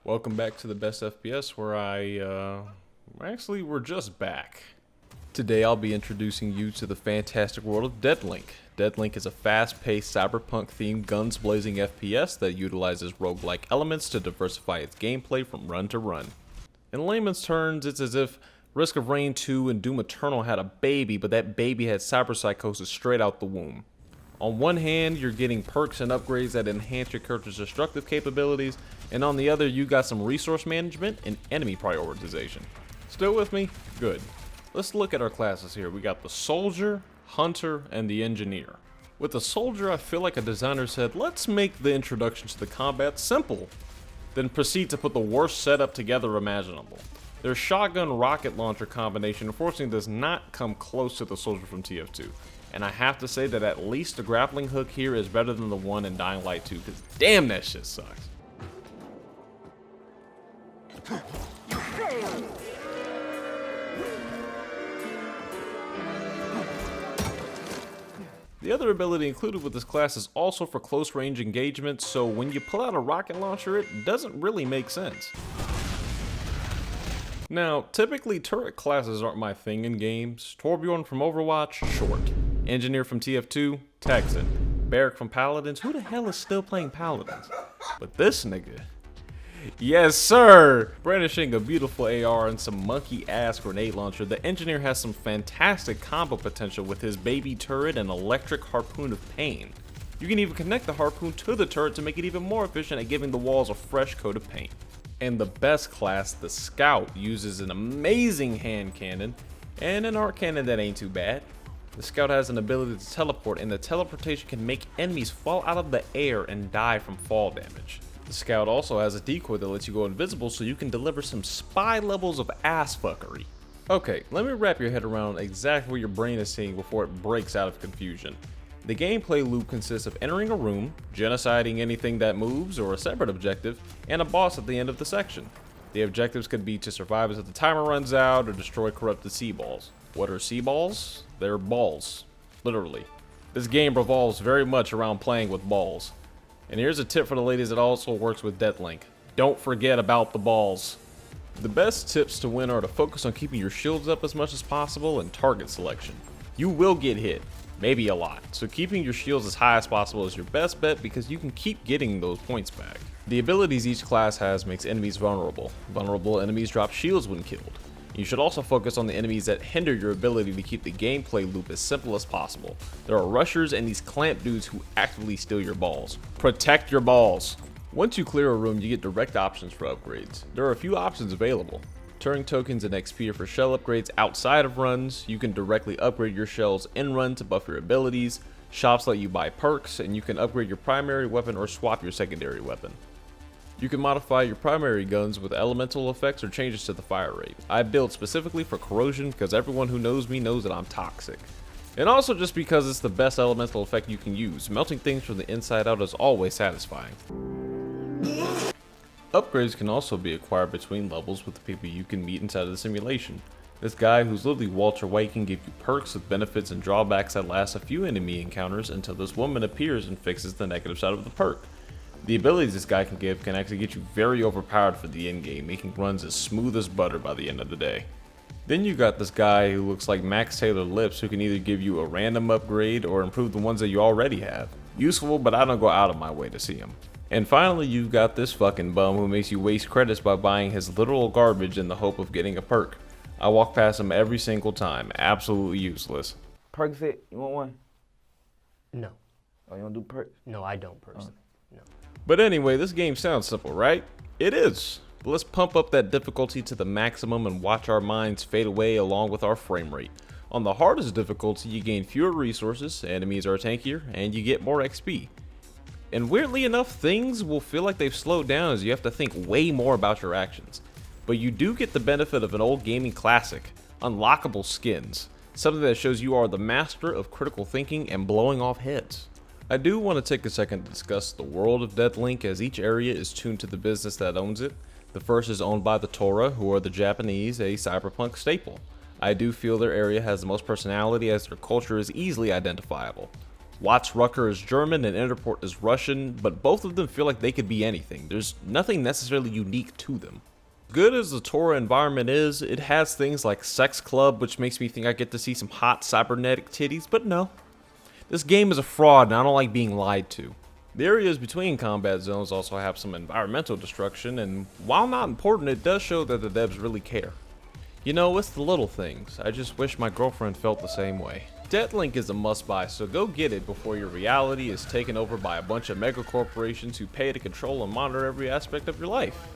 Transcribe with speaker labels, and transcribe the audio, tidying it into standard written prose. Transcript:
Speaker 1: Welcome back to the best FPS where we're just back. Today I'll be introducing you to the fantastic world of DeadLink. DeadLink is a fast-paced cyberpunk themed guns blazing FPS that utilizes roguelike elements to diversify its gameplay from run to run. In layman's terms, it's as if Risk of Rain 2 and Doom Eternal had a baby, but that baby had cyberpsychosis straight out the womb. On one hand, you're getting perks and upgrades that enhance your character's destructive capabilities, and on the other, you got some resource management and enemy prioritization. Still with me? Good. Let's look at our classes here. We got the Soldier, Hunter, and the Engineer. With the Soldier, I feel like a designer said, let's make the introduction to the combat simple, then proceed to put the worst setup together imaginable. Their shotgun rocket launcher combination unfortunately does not come close to the Soldier from TF2. And I have to say that at least the grappling hook here is better than the one in Dying Light 2, because damn, that shit sucks. The other ability included with this class is also for close range engagement, so when you pull out a rocket launcher, it doesn't really make sense. Now, typically turret classes aren't my thing in games. Torbjorn from Overwatch, short. Engineer from TF2, Texan. Barrack from Paladins, who the hell is still playing Paladins? But this nigga, yes sir! Brandishing a beautiful AR and some monkey ass grenade launcher, the Engineer has some fantastic combo potential with his baby turret and electric harpoon of pain. You can even connect the harpoon to the turret to make it even more efficient at giving the walls a fresh coat of paint. And the best class, the Scout, uses an amazing hand cannon and an arc cannon that ain't too bad. The Scout has an ability to teleport, and the teleportation can make enemies fall out of the air and die from fall damage. The Scout also has a decoy that lets you go invisible so you can deliver some spy levels of ass fuckery. Okay, let me wrap your head around exactly what your brain is seeing before it breaks out of confusion. The gameplay loop consists of entering a room, genociding anything that moves or a separate objective, and a boss at the end of the section. The objectives could be to survive as the timer runs out or destroy corrupted sea balls. What are sea balls? They're balls. Literally. This game revolves very much around playing with balls. And here's a tip for the ladies that also works with DeadLink. Don't forget about the balls. The best tips to win are to focus on keeping your shields up as much as possible and target selection. You will get hit. Maybe a lot, so keeping your shields as high as possible is your best bet because you can keep getting those points back. The abilities each class has makes enemies vulnerable. Vulnerable enemies drop shields when killed. You should also focus on the enemies that hinder your ability to keep the gameplay loop as simple as possible. There are rushers and these clamp dudes who actively steal your balls. Protect your balls! Once you clear a room, you get direct options for upgrades. There are a few options available. Turing tokens and XP are for shell upgrades outside of runs. You can directly upgrade your shells in run to buff your abilities. Shops let you buy perks, and you can upgrade your primary weapon or swap your secondary weapon. You can modify your primary guns with elemental effects or changes to the fire rate. I build specifically for corrosion because everyone who knows me knows that I'm toxic. And also just because it's the best elemental effect you can use. Melting things from the inside out is always satisfying. Upgrades can also be acquired between levels with the people you can meet inside of the simulation. This guy, who's literally Walter White, can give you perks with benefits and drawbacks that last a few enemy encounters until this woman appears and fixes the negative side of the perk. The abilities this guy can give can actually get you very overpowered for the end game, making runs as smooth as butter by the end of the day. Then you got this guy who looks like Max Taylor Lips, who can either give you a random upgrade or improve the ones that you already have. Useful, but I don't go out of my way to see him. And finally, you've got this fucking bum who makes you waste credits by buying his literal garbage in the hope of getting a perk. I walk past him every single time, absolutely useless.
Speaker 2: Perk fit, you want one?
Speaker 3: No.
Speaker 2: Oh, you don't do perks?
Speaker 3: No, I don't personally. No.
Speaker 1: But anyway, this game sounds simple, right? It is. But let's pump up that difficulty to the maximum and watch our minds fade away along with our frame rate. On the hardest difficulty, you gain fewer resources, enemies are tankier, and you get more XP. And weirdly enough, things will feel like they've slowed down as you have to think way more about your actions. But you do get the benefit of an old gaming classic, unlockable skins, something that shows you are the master of critical thinking and blowing off heads. I do want to take a second to discuss the world of DeadLink, as each area is tuned to the business that owns it. The first is owned by the Tora, who are the Japanese, a cyberpunk staple. I do feel their area has the most personality as their culture is easily identifiable. Watts Rucker is German and Interport is Russian, but both of them feel like they could be anything. There's nothing necessarily unique to them. Good as the Tora environment is, it has things like Sex Club, which makes me think I get to see some hot cybernetic titties, but no. This game is a fraud and I don't like being lied to. The areas between combat zones also have some environmental destruction, and while not important, it does show that the devs really care. You know, it's the little things. I just wish my girlfriend felt the same way. DeadLink is a must-buy, so go get it before your reality is taken over by a bunch of mega corporations who pay to control and monitor every aspect of your life.